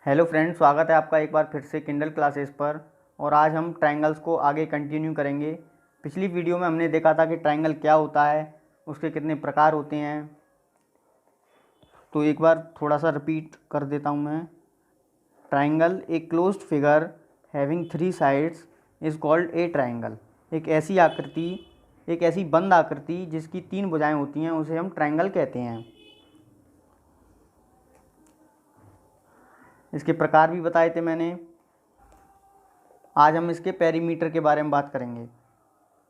Hello friends, स्वागत है आपका एक बार फिर से किंडल क्लासेस पर। और आज हम ट्रायंगल्स को आगे कंटिन्यू करेंगे। पिछली वीडियो में हमने देखा था कि ट्रायंगल क्या होता है, उसके कितने प्रकार होते हैं। तो एक बार थोड़ा सा रिपीट कर देता हूँ मैं। Triangle a closed figure having 3 sides is called a triangle. एक ऐसी बंद आकृति जिसकी 3 भुजाएं होती हैं उसे हम ट्रायंगल कहते हैं। इसके प्रकार भी बताए थे मैंने। आज हम इसके पेरीमीटर के बारे में बात करेंगे।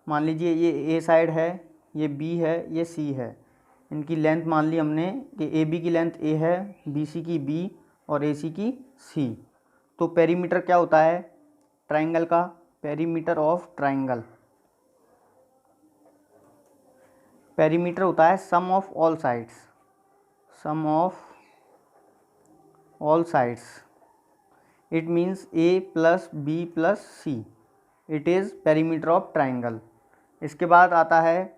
मान लीजिए ये ए साइड है, ये बी है, ये सी है। इनकी लेंथ मान ली हमने कि ए बी की लेंथ ए है, बी सी की बी और ए सी की सी। तो पेरीमीटर क्या होता है ट्रायंगल का? पेरीमीटर ऑफ ट्रायंगल, पेरीमीटर होता है sum of all sides. Sum of all sides, it means A plus B plus C, it is perimeter of triangle. इसके बाद आता है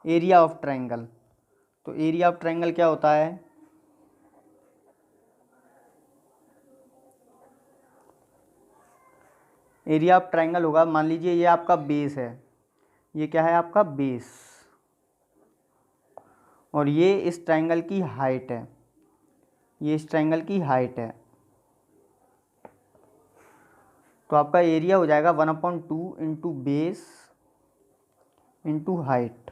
एरिया ऑफ ट्रायंगल। तो एरिया ऑफ ट्रायंगल क्या होता है? एरिया ऑफ ट्रायंगल होगा, मान लीजिए ये आपका बेस है, ये क्या है आपका बेस, और ये इस ट्रायंगल की हाइट है, ये इस ट्रायंगल की हाइट है। तो आपका एरिया हो जाएगा 1/2 into base into height.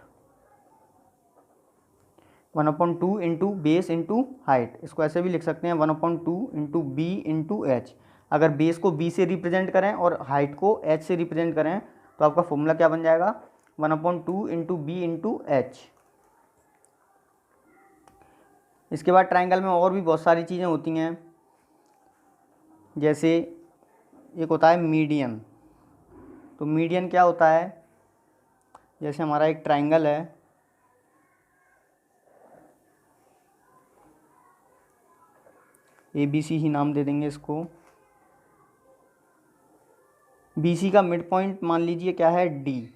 1/2 into base into height. इसको ऐसे भी लिख सकते हैं 1/2 इंटू बी इंटू एच। अगर बेस को बी से रिप्रेजेंट करें और हाइट को एच से रिप्रेजेंट करें तो आपका फॉर्मूला क्या बन जाएगा? 1/2 इंटू बी इंटू एच। इसके बाद ट्रायंगल में और भी बहुत सारी चीज़ें होती हैं, जैसे एक होता है मीडियन। तो मीडियन क्या होता है? जैसे हमारा एक ट्रायंगल है, ए बी सी ही नाम दे देंगे इसको। बी सी का मिड पॉइंट मान लीजिए क्या है? डी।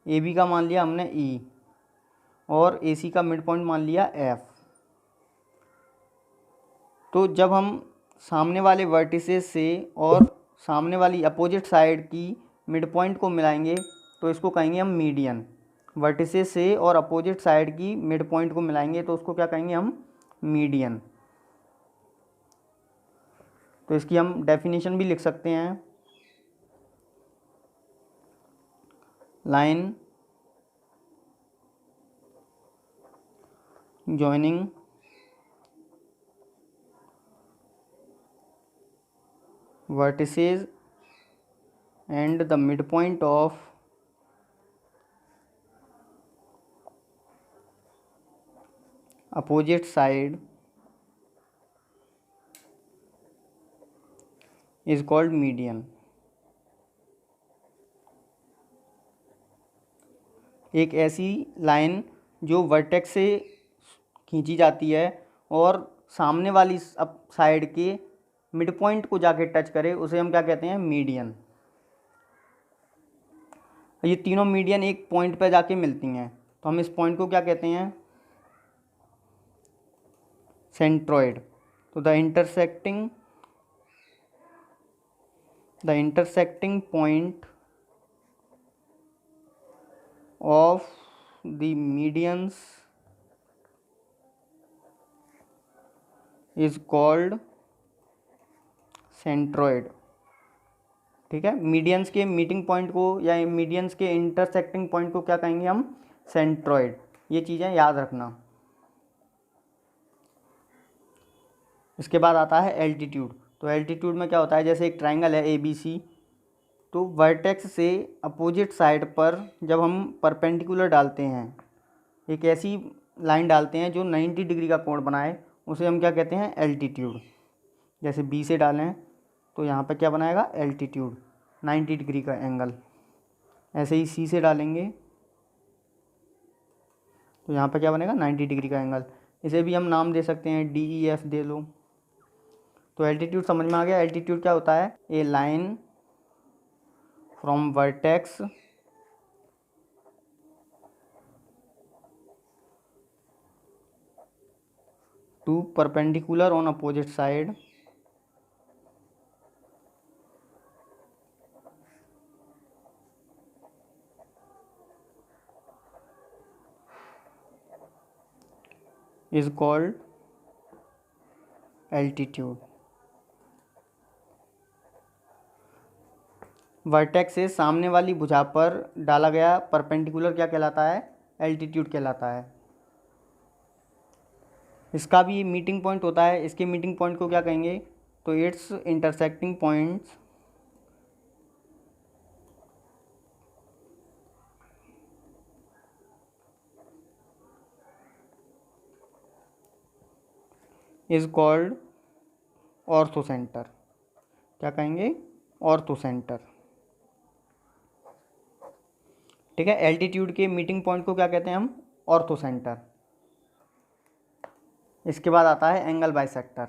ए बी का मान लिया हमने ई, और ए सी का मिड पॉइंट मान लिया एफ। तो जब हम सामने वाले वर्टिसेस से और सामने वाली अपोजिट साइड की मिड पॉइंट को मिलाएंगे तो इसको कहेंगे हम मीडियन। वर्टिसेस से और अपोजिट साइड की मिड पॉइंट को मिलाएंगे तो उसको क्या कहेंगे हम? मीडियन। तो इसकी हम डेफिनेशन भी लिख सकते हैं। Line joining vertices and the midpoint of opposite side is called median। एक ऐसी लाइन जो वर्टेक्स से खींची जाती है और सामने वाली साइड के मिड पॉइंट को जाके टच करे उसे हम क्या कहते हैं? मीडियन। ये तीनों मीडियन एक पॉइंट पे जाके मिलती हैं तो हम इस पॉइंट को क्या कहते हैं? सेंट्रॉइड। तो the intersecting point of the medians is called centroid। ठीक है, मीडियंस के मीटिंग पॉइंट को या मीडियंस के इंटरसेक्टिंग पॉइंट को क्या कहेंगे हम? सेंट्रॉइड। ये चीज़ें याद रखना। इसके बाद आता है एल्टीट्यूड। तो एल्टीट्यूड में क्या होता है? जैसे एक ट्रायंगल है ए बी सी, तो वर्टेक्स से अपोजिट साइड पर जब हम परपेंडिकुलर डालते हैं, एक ऐसी लाइन डालते हैं जो 90 डिग्री का कोण बनाए, उसे हम क्या कहते हैं? एल्टीट्यूड। जैसे बी से डालें तो यहाँ पे क्या बनाएगा? एल्टीट्यूड, 90 डिग्री का एंगल। ऐसे ही सी से डालेंगे तो यहाँ पे क्या बनेगा? 90 डिग्री का एंगल। इसे भी हम नाम दे सकते हैं, डी ई एफ दे लो। तो एल्टीट्यूड समझ में आ गया। एल्टीट्यूड क्या होता है? A line from vertex to perpendicular on opposite side is called altitude. Vertex से सामने वाली भुजा पर डाला गया परपेंडिकुलर क्या कहलाता है? एल्टीट्यूड कहलाता है। इसका भी मीटिंग पॉइंट होता है। इसके मीटिंग पॉइंट को क्या कहेंगे? तो it's intersecting points is called orthocentre. क्या कहेंगे? ऑर्थोसेंटर। ठीक है, एल्टीट्यूड के मीटिंग पॉइंट को क्या कहते हैं हम? ऑर्थोसेंटर। इसके बाद आता है एंगल बाइसेक्टर।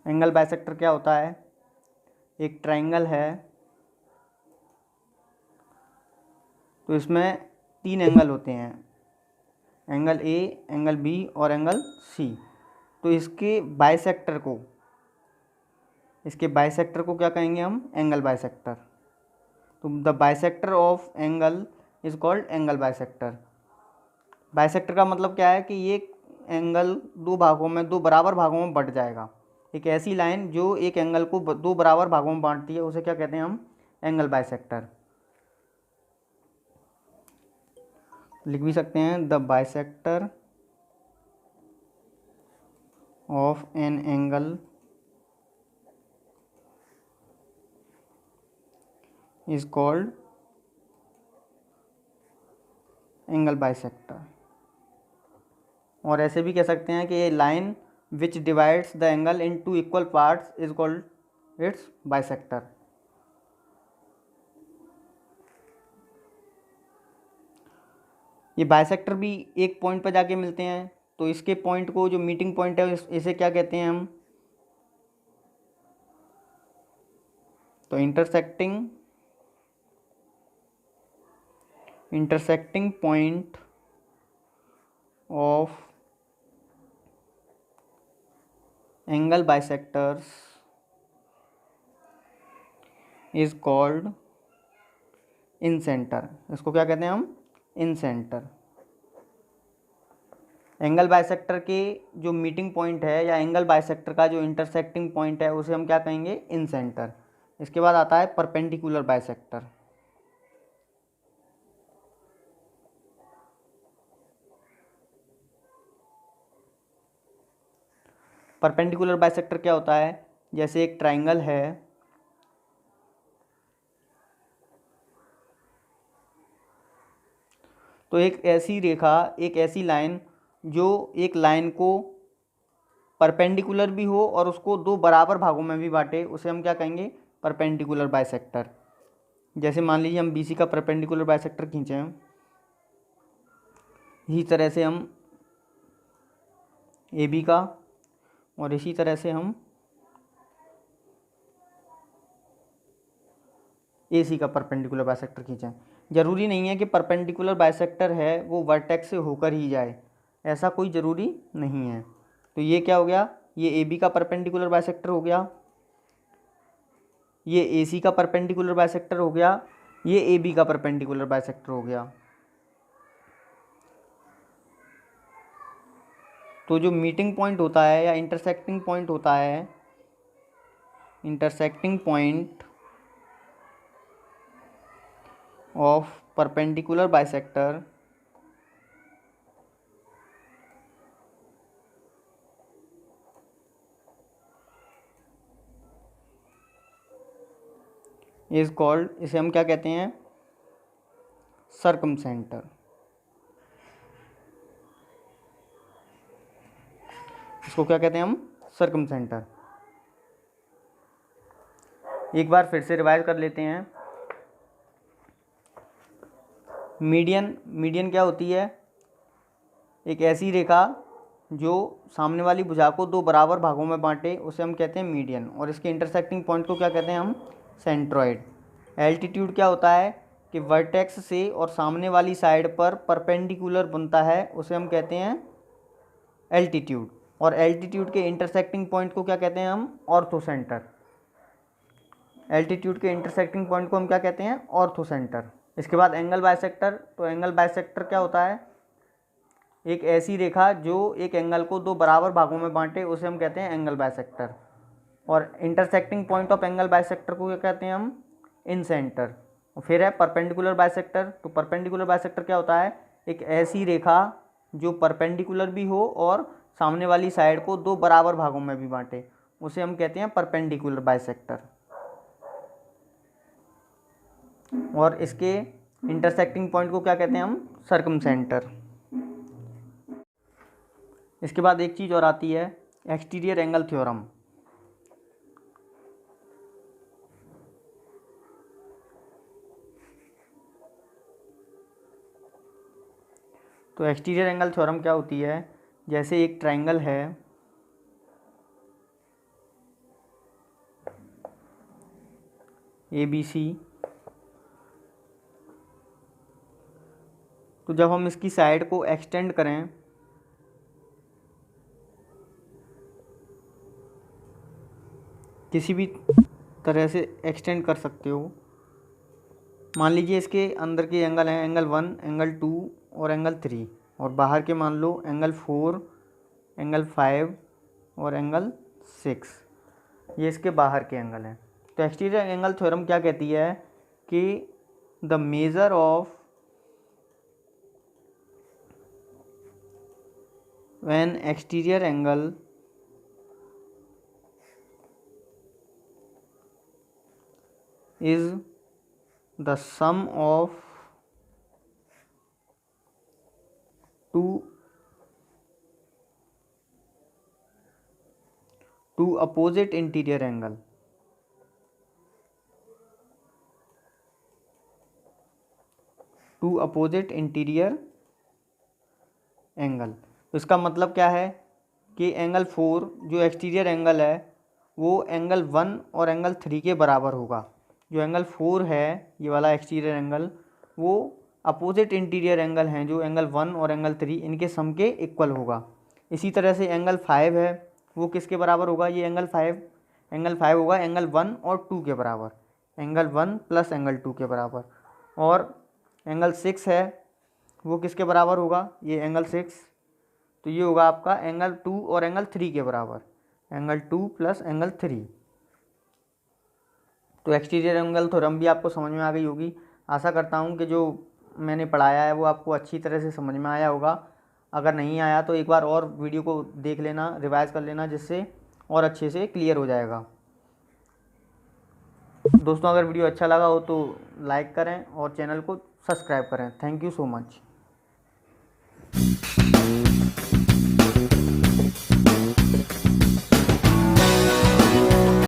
एंगल बाइसेक्टर क्या होता है? एक ट्रायंगल है, तो इसमें 3 एंगल होते हैं, एंगल ए, एंगल बी और एंगल सी। तो इसके बाइसेक्टर को क्या कहेंगे हम? Angle bisector. तो the bisector of angle is called angle bisector. Bisector का मतलब क्या है? कि ये एंगल दो बराबर भागों में बंट जाएगा। एक ऐसी लाइन जो एक एंगल को 2 बराबर भागों में बांटती है, उसे क्या कहते हैं हम? Angle bisector. लिख भी सकते हैं, the bisector of an angle is called angle bisector. और ऐसे भी कह सकते हैं कि ये line which divides the angle in 2 equal parts is called its bisector. ये बाइसेक्टर भी एक पॉइंट पर जाके मिलते हैं, तो इसके पॉइंट को, जो मीटिंग पॉइंट है, इसे क्या कहते हैं हम? तो intersecting point of angle bisectors is called in centre. इसको क्या कहते हैं हम? इन सेंटर। एंगल बाइसेक्टर के जो मीटिंग पॉइंट है, या एंगल बाइसेक्टर का जो इंटरसेक्टिंग पॉइंट है, उसे हम क्या कहेंगे? इन सेंटर। इसके बाद आता है परपेंडिकुलर बाइसेक्टर। परपेंडिकुलर बाइसेक्टर क्या होता है? जैसे एक ट्रायंगल है, तो एक ऐसी रेखा, एक ऐसी लाइन जो एक लाइन को परपेंडिकुलर भी हो और उसको 2 बराबर भागों में भी बांटे, उसे हम क्या कहेंगे? Perpendicular bisector. जैसे मान लीजिए हम BC का परपेंडिकुलर बाइसेक्टर खींचे हैं, इसी तरह से हम AB का, और इसी तरह से हम AC का परपेंडिकुलर बाइसेक्टर खींचें। ज़रूरी नहीं है कि परपेंडिकुलर बाइसेक्टर है वो वर्टेक्स से होकर ही जाए, ऐसा कोई ज़रूरी नहीं है। तो ये क्या हो गया? ये AB का परपेंडिकुलर बाइसेक्टर हो गया, ये AC का परपेंडिकुलर बाइसेक्टर हो गया, ये AB का परपेंडिकुलर बाइसेक्टर हो गया। तो जो मीटिंग पॉइंट होता है या इंटरसेक्टिंग पॉइंट होता है, intersecting point of perpendicular bisector is called, इसे हम क्या कहते हैं? सर्कमसेंटर। इसको क्या कहते हैं हम? सर्कमसेंटर। एक बार फिर से रिवाइज कर लेते हैं। मीडियन क्या होती है? एक ऐसी रेखा जो सामने वाली भुजा को 2 बराबर भागों में बांटे, उसे हम कहते हैं मीडियन। और इसके इंटरसेक्टिंग पॉइंट को क्या कहते हैं हम? सेंट्रॉइड। एल्टीट्यूड क्या होता है? कि वर्टेक्स से और सामने वाली साइड पर परपेंडिकुलर बनता है उसे हम कहते हैं एल्टीट्यूड, और एल्टीट्यूड के इंटरसेक्टिंग पॉइंट को क्या कहते हैं हम? ऑर्थोसेंटर। एल्टीट्यूड के इंटरसेक्टिंग पॉइंट को हम क्या कहते हैं? ऑर्थोसेंटर। इसके बाद एंगल बाइसेक्टर। तो एंगल बाइसेक्टर क्या होता है? एक ऐसी रेखा जो एक एंगल को दो बराबर भागों में बांटे उसे हम कहते हैं एंगल बाइसेक्टर। और intersecting point of angle bisector को क्या कहते हैं हम? इन सेंटर। और फिर है परपेंडिकुलर बाइसेक्टर। तो परपेंडिकुलर बाइसेक्टर क्या होता है? एक ऐसी रेखा जो परपेंडिकुलर भी हो और सामने वाली साइड को दो बराबर भागों में भी बांटे उसे हम कहते हैं परपेंडिकुलर बाइसेक्टर। और इसके इंटरसेक्टिंग पॉइंट को क्या कहते हैं हम? सर्कमसेंटर। इसके बाद एक चीज़ और आती है, एक्सटीरियर एंगल थ्योरम। तो एक्सटीरियर एंगल थ्योरम क्या होती है? जैसे एक ट्रायंगल है, ABC, तो जब हम इसकी साइड को एक्सटेंड करें किसी भी तरह से एक्सटेंड कर सकते हो। मान लीजिए इसके अंदर के एंगल हैं एंगल 1, एंगल 2 और एंगल 3, और बाहर के मान लो एंगल 4, एंगल 5 और एंगल 6, ये इसके बाहर के एंगल हैं। तो एक्सटीरियर एंगल थ्योरम क्या कहती है कि the major of when exterior angle is the sum of two opposite interior angle। Two opposite interior angle. तो इसका मतलब क्या है कि एंगल 4 जो एक्सटीरियर एंगल है वो एंगल 1 और एंगल 3 के बराबर होगा। जो एंगल 4 है ये वाला एक्सटीरियर एंगल, वो अपोजिट इंटीरियर एंगल हैं जो एंगल 1 और एंगल 3 इनके सम के इक्वल होगा। इसी तरह से एंगल 5 है वो किसके बराबर होगा? ये एंगल 5 होगा एंगल 1 और 2 के बराबर, एंगल 1 प्लस एंगल 2 के बराबर। और एंगल 6 है वो किसके बराबर होगा? ये एंगल 6, तो ये होगा आपका एंगल 2 और एंगल 3 के बराबर, एंगल 2 प्लस एंगल 3। तो एक्सटीरियर एंगल थ्योरम भी आपको समझ में आ गई होगी। आशा करता हूँ कि जो मैंने पढ़ाया है वो आपको अच्छी तरह से समझ में आया होगा। अगर नहीं आया तो एक बार और वीडियो को देख लेना, रिवाइज कर लेना, जिससे और अच्छे से क्लियर हो जाएगा। दोस्तों अगर वीडियो अच्छा लगा हो तो लाइक करें और चैनल को सब्सक्राइब करें। Thank you so much.